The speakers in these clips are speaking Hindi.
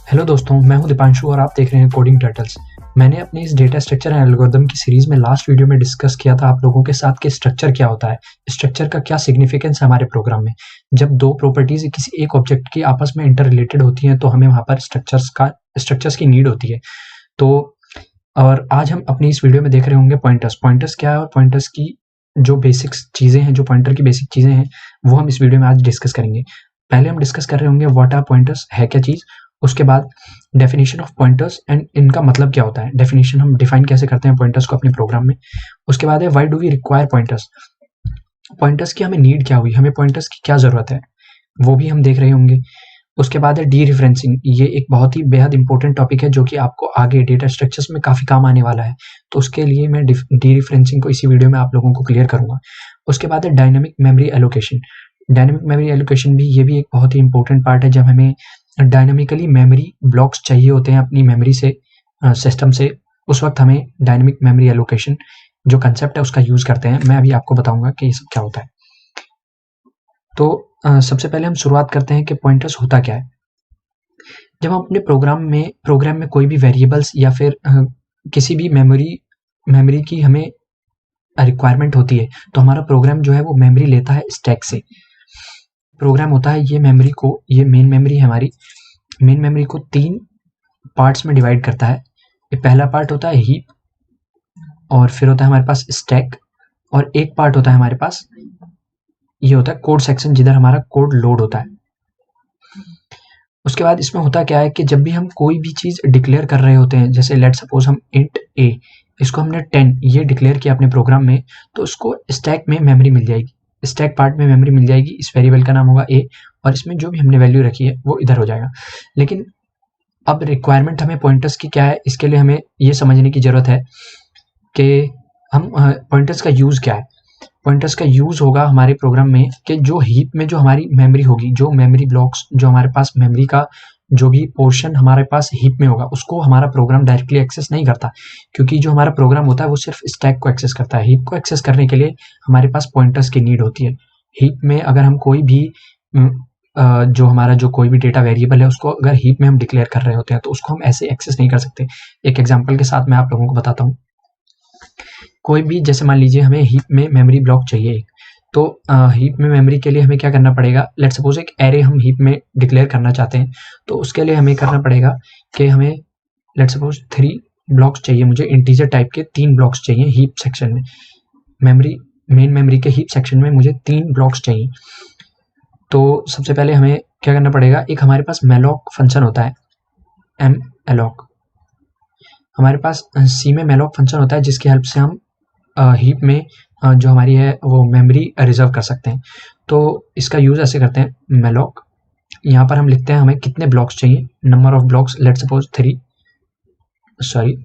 हेलो दोस्तों, मैं हूं दीपांशु और आप देख रहे हैं कोडिंग टर्टल्स। मैंने अपने इस डेटा स्ट्रक्चर एंड एल्गोरिदम की सीरीज में लास्ट वीडियो में डिस्कस किया था आप लोगों के साथ कि स्ट्रक्चर क्या होता है, स्ट्रक्चर का क्या सिग्निफिकेंस है हमारे प्रोग्राम में। जब दो प्रॉपर्टीज किसी एक ऑब्जेक्ट की आपस में इंटर रिलेटेड होती हैं तो हमें वहाँ पर स्ट्रक्चर्स की नीड होती है। तो और आज हम अपनी इस वीडियो में देख रहे होंगे पॉइंटर्स क्या है और पॉइंटर्स की जो बेसिक्स चीज़ें हैं, जो पॉइंटर की बेसिक चीज़ें हैं, वो हम इस वीडियो में आज डिस्कस करेंगे। पहले हम डिस्कस कर रहे होंगे व्हाट आर पॉइंटर्स, है क्या चीज़। उसके बाद डेफिनेशन ऑफ पॉइंटर्स एंड इनका मतलब क्या होता है, डेफिनेशन हम डिफाइन कैसे करते हैं पॉइंटर्स को अपने प्रोग्राम में। उसके बाद है why do we require pointers, pointers की हमें नीड क्या हुई, हमें पॉइंटर्स की क्या ज़रूरत है, वो भी हम देख रहे होंगे। उसके बाद है डी रेफरेंसिंग, ये एक बहुत ही बेहद इंपॉर्टेंट टॉपिक है जो कि आपको आगे डेटा स्ट्रक्चर्स में काफ़ी काम आने वाला है। तो उसके लिए मैं डी रेफरेंसिंग को इसी वीडियो में आप लोगों को क्लियर करूंगा। उसके बाद है dynamic memory allocation. Dynamic memory allocation भी ये भी एक बहुत ही इंपॉर्टेंट पार्ट है। जब हमें डायनेमिकली मेमोरी ब्लॉक्स चाहिए होते हैं अपनी मेमोरी से, सिस्टम से, उस वक्त हमें डायनेमिक मेमोरी एलोकेशन जो कंसेप्ट है उसका यूज़ करते हैं। मैं अभी आपको बताऊंगा कि ये सब क्या होता है। तो सबसे पहले हम शुरुआत करते हैं कि पॉइंटर्स होता क्या है। जब हम अपने प्रोग्राम में कोई भी वेरिएबल्स या फिर किसी भी मेमोरी की हमें रिक्वायरमेंट होती है तो हमारा प्रोग्राम जो है वो मेमोरी लेता है स्टैक से। प्रोग्राम होता है ये मेन मेमोरी है हमारी। मेन मेमोरी को 3 पार्ट्स में डिवाइड करता है। ये पहला पार्ट होता है हीप, और फिर होता है हमारे पास स्टैक, और एक पार्ट होता है हमारे पास ये होता है कोड सेक्शन, जिधर हमारा कोड लोड होता है। उसके बाद इसमें होता क्या है कि जब भी हम कोई भी चीज़ डिक्लेयर कर रहे होते हैं, जैसे लेट सपोज हम इंट ए, इसको हमने 10 ये डिक्लेयर किया अपने प्रोग्राम में, तो उसको स्टैक में मेमोरी मिल जाएगी, स्टैक पार्ट में मेमोरी मिल जाएगी। इस वेरिएबल का नाम होगा ए, और इसमें जो भी हमने वैल्यू रखी है वो इधर हो जाएगा। लेकिन अब रिक्वायरमेंट हमें पॉइंटर्स की क्या है, इसके लिए हमें ये समझने की ज़रूरत है कि हम पॉइंटर्स का यूज़ क्या है। पॉइंटर्स का यूज़ होगा हमारे प्रोग्राम में कि जो हीप में जो हमारी मेमोरी होगी, जो मेमोरी ब्लॉक्स, जो हमारे पास मेमोरी का जो भी पोर्शन हमारे पास हीप में होगा, उसको हमारा प्रोग्राम डायरेक्टली एक्सेस नहीं करता, क्योंकि जो हमारा प्रोग्राम होता है वो सिर्फ स्टैक को एक्सेस करता है। हीप को एक्सेस करने के लिए हमारे पास पॉइंटर्स की नीड होती है। हीप में अगर हम कोई भी जो हमारा जो कोई भी डेटा वेरिएबल है उसको अगर हीप में हम डिक्लेयर कर रहे होते हैं तो उसको हम ऐसे एक्सेस नहीं कर सकते। एक एग्जाम्पल के साथ मैं आप लोगों को बताता हूँ। कोई भी, जैसे मान लीजिए हमें हीप में मेमोरी ब्लॉक चाहिए, तो हीप में मेमोरी के लिए हमें क्या करना पड़ेगा, लेट सपोज एक एरे हम हीप में डिक्लेयर करना चाहते हैं, तो उसके लिए हमें करना पड़ेगा कि हमें लेट सपोज 3 ब्लॉक्स चाहिए, मुझे इंटीजर टाइप के 3 ब्लॉक्स चाहिए हीप सेक्शन में। मेन मेमोरी के हीप सेक्शन में मुझे 3 ब्लॉक्स चाहिए। तो सबसे पहले हमें क्या करना पड़ेगा, एक हमारे पास malloc फंक्शन होता है, malloc। हमारे पास सी में malloc फंक्शन होता है जिसकी हेल्प से हम हीप में जो हमारी है वो मेमोरी रिजर्व कर सकते हैं। तो इसका यूज़ ऐसे करते हैं, malloc, यहाँ पर हम लिखते हैं हमें कितने ब्लॉक्स चाहिए, number of blocks, let suppose 3, sorry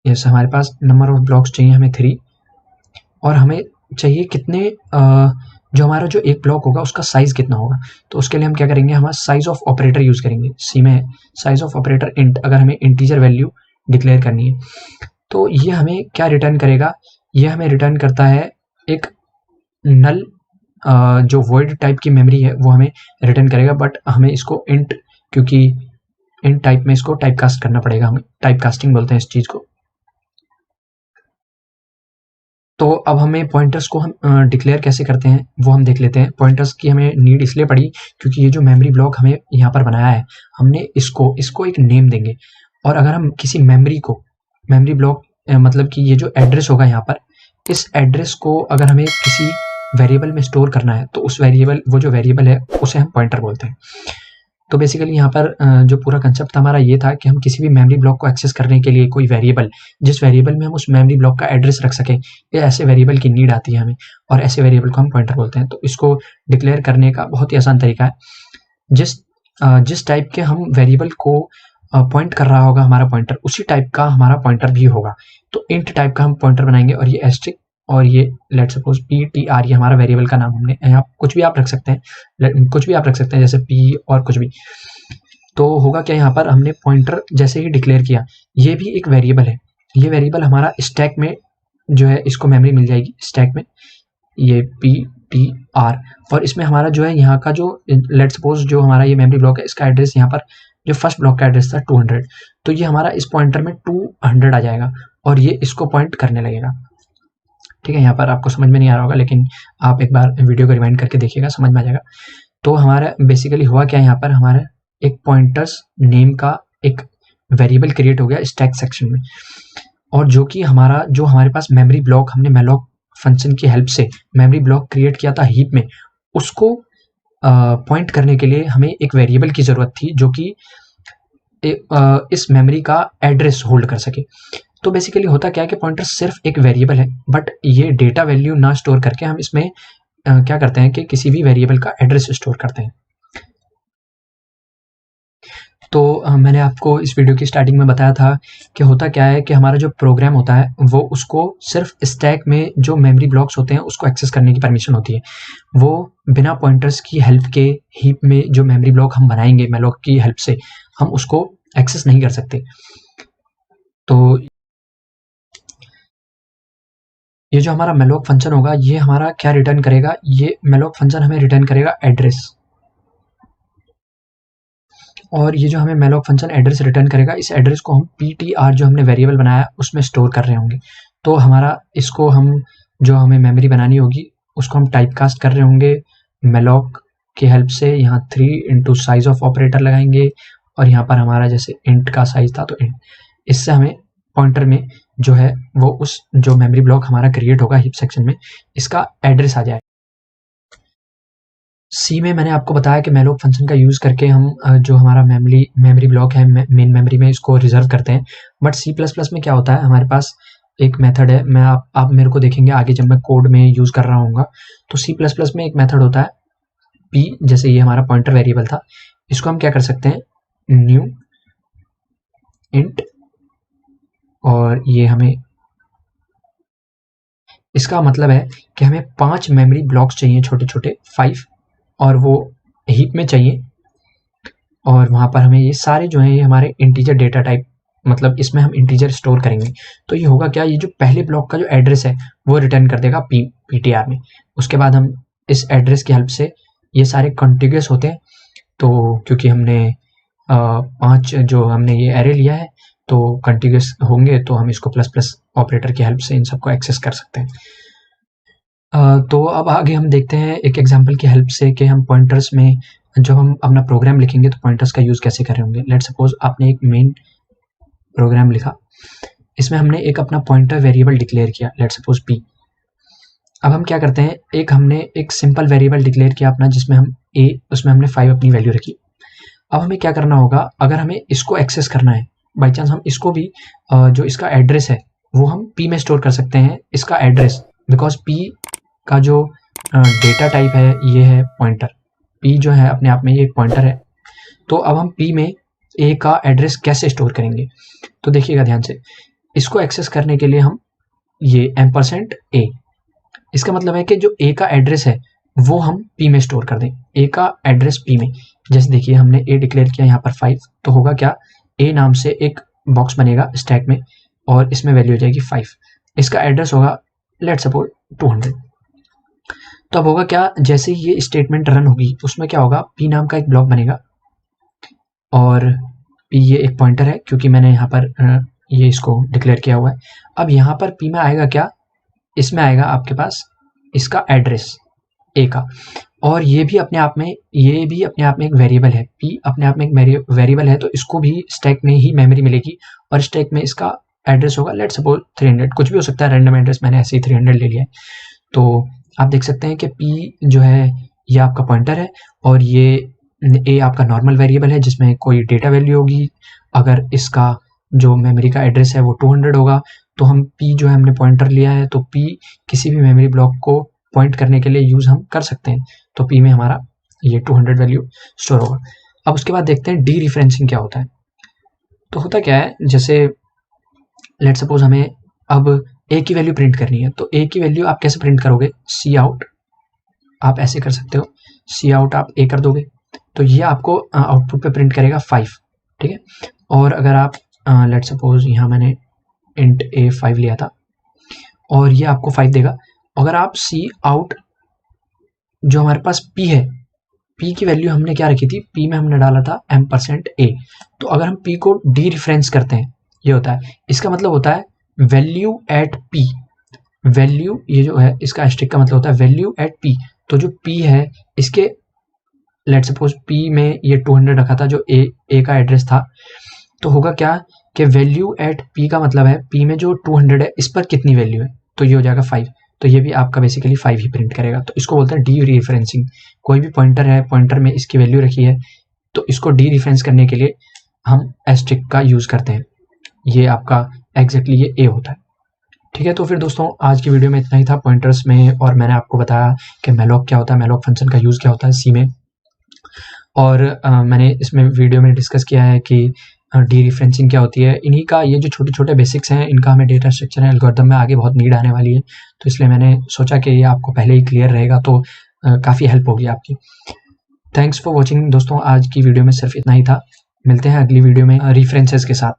yes, हमारे पास नंबर ऑफ ब्लॉक्स चाहिए हमें 3, और हमें चाहिए कितने जो हमारा जो एक ब्लॉक होगा उसका साइज कितना होगा। तो उसके लिए हम क्या करेंगे, हमारा साइज ऑफ ऑपरेटर यूज़ करेंगे। सी में साइज ऑफ ऑपरेटर इंट, अगर हमें इंटीजर वैल्यू डिक्लेयर करनी है तो ये हमें क्या रिटर्न करेगा, ये हमें रिटर्न करता है एक नल, जो वॉइड टाइप की मेमोरी है वो हमें रिटर्न करेगा, बट हमें इसको इंट, क्योंकि इंट टाइप में इसको टाइप कास्ट करना पड़ेगा, हमें टाइप कास्टिंग बोलते हैं इस चीज़ को। तो अब हमें पॉइंटर्स को हम डिक्लेयर कैसे करते हैं वो हम देख लेते हैं। पॉइंटर्स की हमें नीड इसलिए पड़ी क्योंकि ये जो मेमोरी ब्लॉक हमें यहाँ पर बनाया है, हमने इसको एक नेम देंगे, और अगर हम किसी मेमोरी ब्लॉक मतलब कि ये जो एड्रेस होगा यहाँ पर, इस एड्रेस को अगर हमें किसी वेरिएबल में स्टोर करना है तो वो जो वेरिएबल है उसे हम पॉइंटर बोलते हैं। तो बेसिकली यहाँ पर जो पूरा कंसेप्ट हमारा ये था कि हम किसी भी मेमोरी ब्लॉक को एक्सेस करने के लिए कोई वेरिएबल, जिस वेरिएबल में हम उस मेमोरी ब्लॉक का एड्रेस रख सकें, ये ऐसे वेरिएबल की नीड आती है हमें, और ऐसे वेरिएबल को हम पॉइंटर बोलते हैं। तो इसको डिक्लेयर करने का बहुत ही आसान तरीका है, जिस टाइप के हम वेरिएबल को पॉइंट कर रहा होगा हमारा पॉइंटर, उसी टाइप का हमारा पॉइंटर भी होगा। तो इंट टाइप का हम पॉइंटर बनाएंगे, और ये एस्ट्रिक, और ये लेट सपोज PTR, ये हमारा वेरिएबल का नाम, हमने यहाँ कुछ भी आप रख सकते हैं, जैसे P और कुछ भी। तो होगा क्या, यहाँ पर हमने पॉइंटर जैसे ही डिक्लेयर किया, ये भी एक वेरिएबल है, ये वेरिएबल हमारा स्टैक में जो है इसको मेमोरी मिल जाएगी स्टैक में, ये PTR, और इसमें हमारा जो है यहाँ का जो लेट्स सपोज जो हमारा ये मेमोरी ब्लॉक है इसका एड्रेस यहाँ पर जो फर्स्ट ब्लॉक का एड्रेस था 200, तो ये हमारा इस पॉइंटर में 200 आ जाएगा और ये इसको पॉइंट करने लगेगा। ठीक है, यहाँ पर आपको समझ में नहीं आ रहा होगा, लेकिन आप एक बार वीडियो को रिवाइंड करके देखिएगा, समझ में आ जाएगा। तो हमारा बेसिकली हुआ क्या, यहाँ पर हमारा एक पॉइंटर्स नेम का एक वेरिएबल क्रिएट हो गया स्टैक सेक्शन में, और जो कि हमारा जो हमारे पास मेमोरी ब्लॉक हमने malloc फंक्शन की हेल्प से मेमोरी ब्लॉक क्रिएट किया था हीप में, उसको पॉइंट करने के लिए हमें एक वेरिएबल की ज़रूरत थी जो कि इस मेमोरी का एड्रेस होल्ड कर सके। तो बेसिकली होता क्या है कि पॉइंटर सिर्फ एक वेरिएबल है, बट ये डेटा वैल्यू ना स्टोर करके हम इसमें क्या करते हैं कि किसी भी वेरिएबल का एड्रेस स्टोर करते हैं। तो मैंने आपको इस वीडियो की स्टार्टिंग में बताया था कि होता क्या है कि हमारा जो प्रोग्राम होता है वो उसको सिर्फ स्टैक में जो मेमोरी ब्लॉक्स होते हैं उसको एक्सेस करने की परमिशन होती है। वो बिना पॉइंटर्स की हेल्प के हीप में जो मेमोरी ब्लॉक हम बनाएंगे malloc की हेल्प से, हम उसको एक्सेस नहीं कर सकते। तो ये जो हमारा malloc फंक्शन होगा ये हमारा क्या रिटर्न करेगा, ये malloc फंक्शन हमें रिटर्न करेगा एड्रेस, और ये जो हमें malloc फंक्शन एड्रेस रिटर्न करेगा इस एड्रेस को हम PTR जो हमने वेरिएबल बनाया उसमें स्टोर कर रहे होंगे। तो हमारा इसको हम जो हमें मेमोरी बनानी होगी उसको हम टाइप कास्ट कर रहे होंगे malloc की हेल्प से। यहाँ 3 इंटू साइज ऑफ ऑपरेटर लगाएंगे और यहाँ पर हमारा जैसे इंट का साइज था तो इंट, इससे हमें पॉइंटर में जो है वो उस जो मेमोरी ब्लॉक हमारा क्रिएट होगा हीप सेक्शन में इसका एड्रेस आ जाए। सी में मैंने आपको बताया कि malloc फंक्शन का यूज़ करके हम जो हमारा मेमोरी ब्लॉक है मेन मेमोरी में इसको रिजर्व करते हैं। बट C++ में क्या होता है, हमारे पास एक मेथड है, मैं आप मेरे को देखेंगे आगे जब मैं कोड में यूज़ कर रहा हूँगा। तो C++ में एक मेथड होता है p, जैसे ये हमारा पॉइंटर वेरिएबल था, इसको हम क्या कर सकते हैं न्यू इंट, और ये हमें इसका मतलब है कि हमें 5 मेमोरी ब्लॉक्स चाहिए छोटे छोटे 5, और वो हीप में चाहिए, और वहाँ पर हमें ये सारे जो हैं ये हमारे इंटीजर डेटा टाइप, मतलब इसमें हम इंटीजर स्टोर करेंगे। तो ये होगा क्या, ये जो पहले ब्लॉक का जो एड्रेस है वो रिटर्न कर देगा PTR में। उसके बाद हम इस एड्रेस की हेल्प से ये सारे कॉन्टिग्यूस होते हैं, तो क्योंकि हमने 5 जो हमने ये एरे लिया है तो कॉन्टिग्यूस होंगे, तो हम इसको प्लस प्लस ऑपरेटर की हेल्प से इन सबको एक्सेस कर सकते हैं। तो अब आगे हम देखते हैं एक एग्जांपल की हेल्प से कि हम पॉइंटर्स में जब हम अपना प्रोग्राम लिखेंगे तो पॉइंटर्स का यूज़ कैसे कर रहे होंगे। लेट्स सपोज आपने एक मेन प्रोग्राम लिखा, इसमें हमने एक अपना पॉइंटर वेरिएबल डिक्लेयर किया, लेट्स सपोज p। अब हम क्या करते हैं, हमने एक सिंपल वेरिएबल डिक्लेयर किया अपना जिसमें हम a, उसमें हमने 5 अपनी वैल्यू रखी। अब हमें क्या करना होगा, अगर हमें इसको एक्सेस करना है बाई चांस, हम इसको भी जो इसका एड्रेस है वो हम p में स्टोर कर सकते हैं इसका एड्रेस, बिकॉज p का जो डेटा टाइप है ये है पॉइंटर। p जो है अपने आप में ये एक पॉइंटर है। तो अब हम p में a का एड्रेस कैसे स्टोर करेंगे, तो देखिएगा ध्यान से, इसको एक्सेस करने के लिए हम ये %a, इसका मतलब है कि जो a का एड्रेस है वो हम p में स्टोर कर दें, a का एड्रेस p में। जैसे देखिए हमने a डिक्लेयर किया यहाँ पर 5, तो होगा क्या, a नाम से एक बॉक्स बनेगा स्टैक में और इसमें वैल्यू हो जाएगी 5, इसका एड्रेस होगा लेट्स सपोज 200। तो अब होगा क्या, जैसे ही ये स्टेटमेंट रन होगी उसमें क्या होगा, p नाम का एक ब्लॉक बनेगा, और p ये एक पॉइंटर है क्योंकि मैंने यहाँ पर ये इसको डिक्लेयर किया हुआ है। अब यहाँ पर p में आएगा क्या, इसमें आएगा आपके पास इसका एड्रेस a का, और ये भी अपने आप में एक वेरिएबल है, p अपने आप में एक वेरिएबल है, तो इसको भी स्टैक में ही मेमोरी मिलेगी और स्टैक में इसका एड्रेस होगा लेट्स सपोज 300, कुछ भी हो सकता है रैंडम एड्रेस, मैंने ऐसे ही 300 ले लिया है। तो आप देख सकते हैं कि p जो है ये आपका पॉइंटर है और ये a आपका नॉर्मल वेरिएबल है जिसमें कोई डेटा वैल्यू होगी। अगर इसका जो मेमोरी का एड्रेस है वो 200 होगा, तो हम p जो है हमने पॉइंटर लिया है, तो p किसी भी मेमोरी ब्लॉक को पॉइंट करने के लिए यूज़ हम कर सकते हैं। तो p में हमारा ये 200 वैल्यू स्टोर होगा। अब उसके बाद देखते हैं डी रिफरेंसिंग क्या होता है। तो होता क्या है, जैसे लेट्स सपोज हमें अब a की वैल्यू प्रिंट करनी है, तो a की वैल्यू आप कैसे प्रिंट करोगे, सी आउट, आप ऐसे कर सकते हो, सी आउट आप a कर दोगे तो ये आपको आउटपुट पे प्रिंट करेगा 5, ठीक है। और अगर आप लेट्स सपोज यहाँ मैंने इंट a 5 लिया था और ये आपको 5 देगा। अगर आप सी आउट जो हमारे पास p है, p की वैल्यू हमने क्या रखी थी, p में हमने डाला था m%a। तो अगर हम p को डी रिफरेंस करते हैं, ये होता है, इसका मतलब होता है वैल्यू एट p। वैल्यू ये जो है इसका स्ट्रिक का मतलब होता है वैल्यू एट p। तो जो p है इसके लेट सपोज p में ये 200 रखा था, जो a का एड्रेस था, तो होगा क्या कि वैल्यू एट p का मतलब है p में जो 200 है इस पर कितनी वैल्यू है, तो ये हो जाएगा 5। तो ये भी आपका बेसिकली 5 ही प्रिंट करेगा। तो इसको बोलते हैं डी रिफरेंसिंग। कोई भी पॉइंटर है, पॉइंटर में इसकी वैल्यू रखी है, तो इसको डी रिफरेंस करने के लिए हम एस्ट्रिक का यूज करते हैं। ये आपका एग्जैक्टली ये ए होता है। ठीक है, तो फिर दोस्तों आज की वीडियो में इतना ही था पॉइंटर्स में, और मैंने आपको बताया कि मैलॉक क्या होता है, मैलॉक फंक्शन का यूज क्या होता है सी में, और मैंने इसमें वीडियो में डिस्कस किया है कि डी रिफरेंसिंग क्या होती है। इन्हीं का ये जो छोटे छोटे बेसिक्स हैं, इनका हमें डेटा स्ट्रक्चर एल्गोरिथम में आगे बहुत नीड आने वाली है, तो इसलिए मैंने सोचा कि ये आपको पहले ही क्लियर रहेगा, तो काफ़ी हेल्प होगी आपकी। थैंक्स फॉर वॉचिंग दोस्तों, आज की वीडियो में सिर्फ इतना ही था। मिलते हैं अगली वीडियो में रेफरेंसेस के साथ।